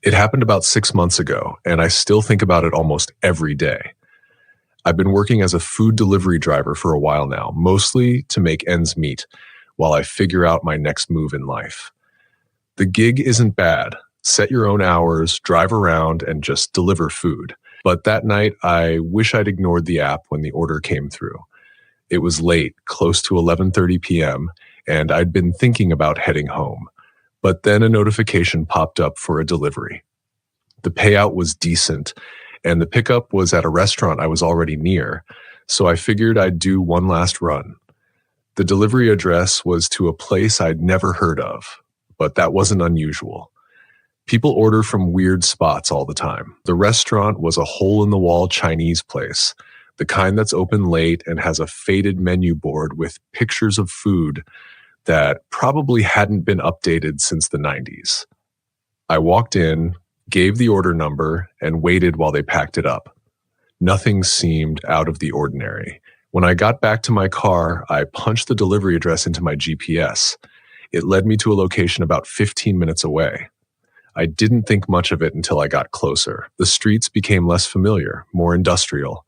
It happened about 6 months ago, and I still think about it almost every day. I've been working as a food delivery driver for a while now, mostly to make ends meet while I figure out my next move in life. The gig isn't bad. Set your own hours, drive around, and just deliver food. But that night, I wish I'd ignored the app when the order came through. It was late, close to 11:30 p.m., and I'd been thinking about heading home. But then a notification popped up for a delivery. The payout was decent, and the pickup was at a restaurant I was already near, so I figured I'd do one last run. The delivery address was to a place I'd never heard of, but that wasn't unusual. People order from weird spots all the time. The restaurant was a hole-in-the-wall Chinese place, the kind that's open late and has a faded menu board with pictures of food that probably hadn't been updated since the 90s. I walked in, gave the order number, and waited while they packed it up. Nothing seemed out of the ordinary. When I got back to my car, I punched the delivery address into my GPS. It led me to a location about 15 minutes away. I didn't think much of it until I got closer. The streets became less familiar, more industrial.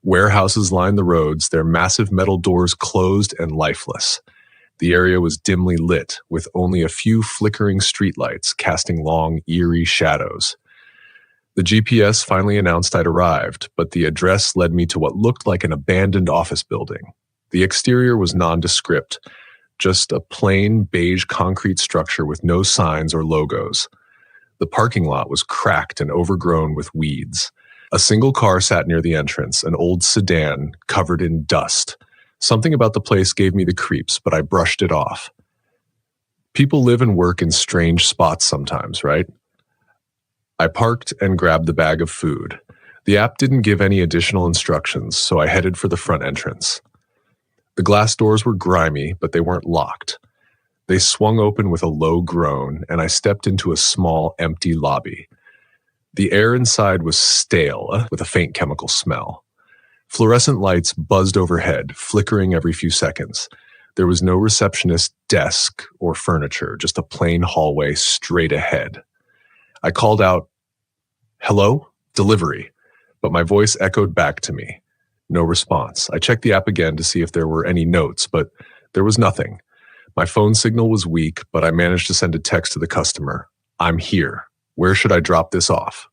Warehouses lined the roads, their massive metal doors closed and lifeless. The area was dimly lit, with only a few flickering streetlights casting long, eerie shadows. The GPS finally announced I'd arrived, but the address led me to what looked like an abandoned office building. The exterior was nondescript, just a plain beige concrete structure with no signs or logos. The parking lot was cracked and overgrown with weeds. A single car sat near the entrance, an old sedan covered in dust. Something about the place gave me the creeps, but I brushed it off. People live and work in strange spots sometimes, right? I parked and grabbed the bag of food. The app didn't give any additional instructions, so I headed for the front entrance. The glass doors were grimy, but they weren't locked. They swung open with a low groan, and I stepped into a small, empty lobby. The air inside was stale, with a faint chemical smell. Fluorescent lights buzzed overhead, flickering every few seconds. There was no receptionist desk or furniture, just a plain hallway straight ahead. I called out, "Hello? Delivery," but my voice echoed back to me. No response. I checked the app again to see if there were any notes, but there was nothing. My phone signal was weak, but I managed to send a text to the customer. "I'm here. Where should I drop this off?"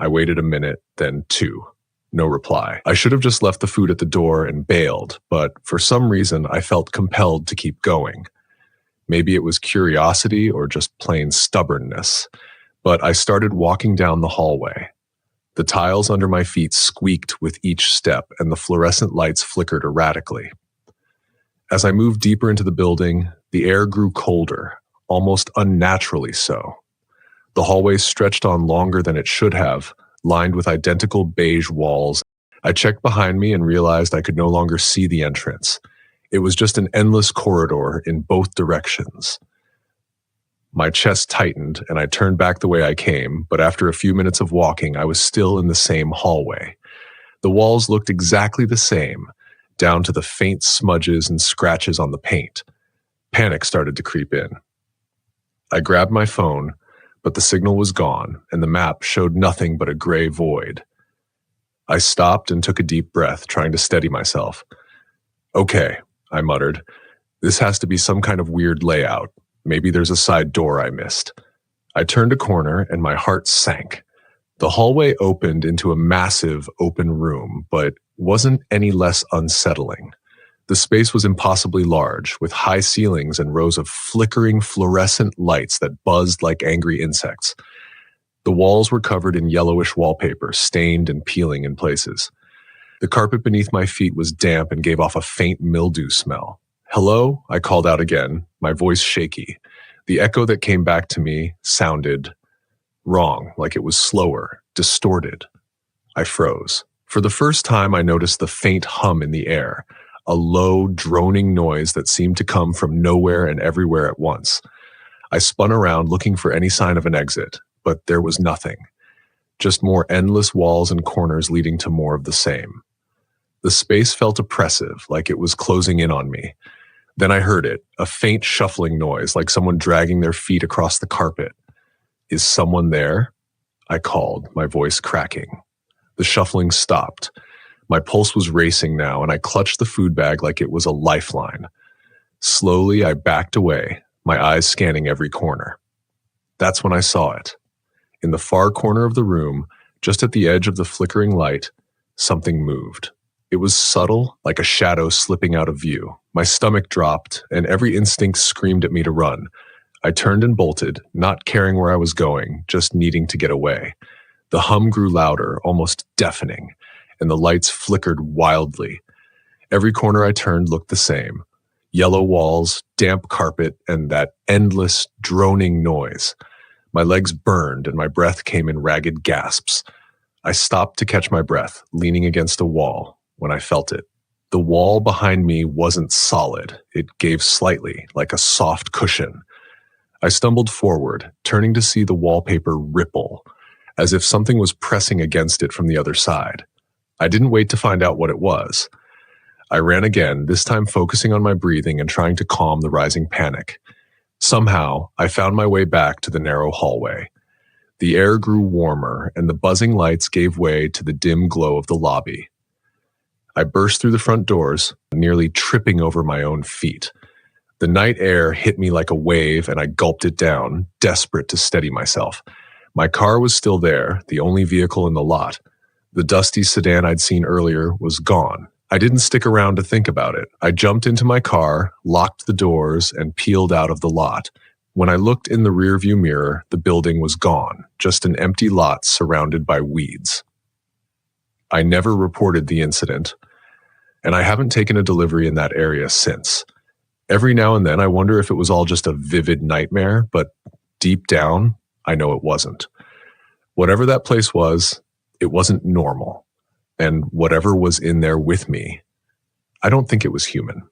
I waited a minute, then 2. No reply. I should have just left the food at the door and bailed, but for some reason I felt compelled to keep going. Maybe it was curiosity or just plain stubbornness, but I started walking down the hallway. The tiles under my feet squeaked with each step, and the fluorescent lights flickered erratically. As I moved deeper into the building, the air grew colder, almost unnaturally so. The hallway stretched on longer than it should have, lined with identical beige walls. I checked behind me and realized I could no longer see the entrance. It was just an endless corridor in both directions. My chest tightened, and I turned back the way I came, but after a few minutes of walking, I was still in the same hallway. The walls looked exactly the same, down to the faint smudges and scratches on the paint. Panic started to creep in. I grabbed my phone, but the signal was gone, and the map showed nothing but a gray void. I stopped and took a deep breath, trying to steady myself. "Okay," I muttered. "This has to be some kind of weird layout. Maybe there's a side door I missed." I turned a corner, and my heart sank. The hallway opened into a massive open room, but wasn't any less unsettling. The space was impossibly large, with high ceilings and rows of flickering fluorescent lights that buzzed like angry insects. The walls were covered in yellowish wallpaper, stained and peeling in places. The carpet beneath my feet was damp and gave off a faint mildew smell. "Hello?" I called out again, my voice shaky. The echo that came back to me sounded wrong, like it was slower, distorted. I froze. For the first time, I noticed the faint hum in the air, a low, droning noise that seemed to come from nowhere and everywhere at once. I spun around looking for any sign of an exit, but there was nothing. Just more endless walls and corners leading to more of the same. The space felt oppressive, like it was closing in on me. Then I heard it, a faint shuffling noise, like someone dragging their feet across the carpet. Is someone there? I called, my voice cracking. The shuffling stopped. My pulse was racing now, and I clutched the food bag like it was a lifeline. Slowly, I backed away, my eyes scanning every corner. That's when I saw it. In the far corner of the room, just at the edge of the flickering light, something moved. It was subtle, like a shadow slipping out of view. My stomach dropped, and every instinct screamed at me to run. I turned and bolted, not caring where I was going, just needing to get away. The hum grew louder, almost deafening, and the lights flickered wildly. Every corner I turned looked the same. Yellow walls, damp carpet, and that endless, droning noise. My legs burned, and my breath came in ragged gasps. I stopped to catch my breath, leaning against a wall, when I felt it. The wall behind me wasn't solid. It gave slightly, like a soft cushion. I stumbled forward, turning to see the wallpaper ripple, as if something was pressing against it from the other side. I didn't wait to find out what it was. I ran again, this time focusing on my breathing and trying to calm the rising panic. Somehow, I found my way back to the narrow hallway. The air grew warmer, and the buzzing lights gave way to the dim glow of the lobby. I burst through the front doors, nearly tripping over my own feet. The night air hit me like a wave, and I gulped it down, desperate to steady myself. My car was still there, the only vehicle in the lot. The dusty sedan I'd seen earlier was gone. I didn't stick around to think about it. I jumped into my car, locked the doors, and peeled out of the lot. When I looked in the rearview mirror, the building was gone, just an empty lot surrounded by weeds. I never reported the incident, and I haven't taken a delivery in that area since. Every now and then I wonder if it was all just a vivid nightmare, but deep down, I know it wasn't. Whatever that place was, it wasn't normal. And whatever was in there with me, I don't think it was human.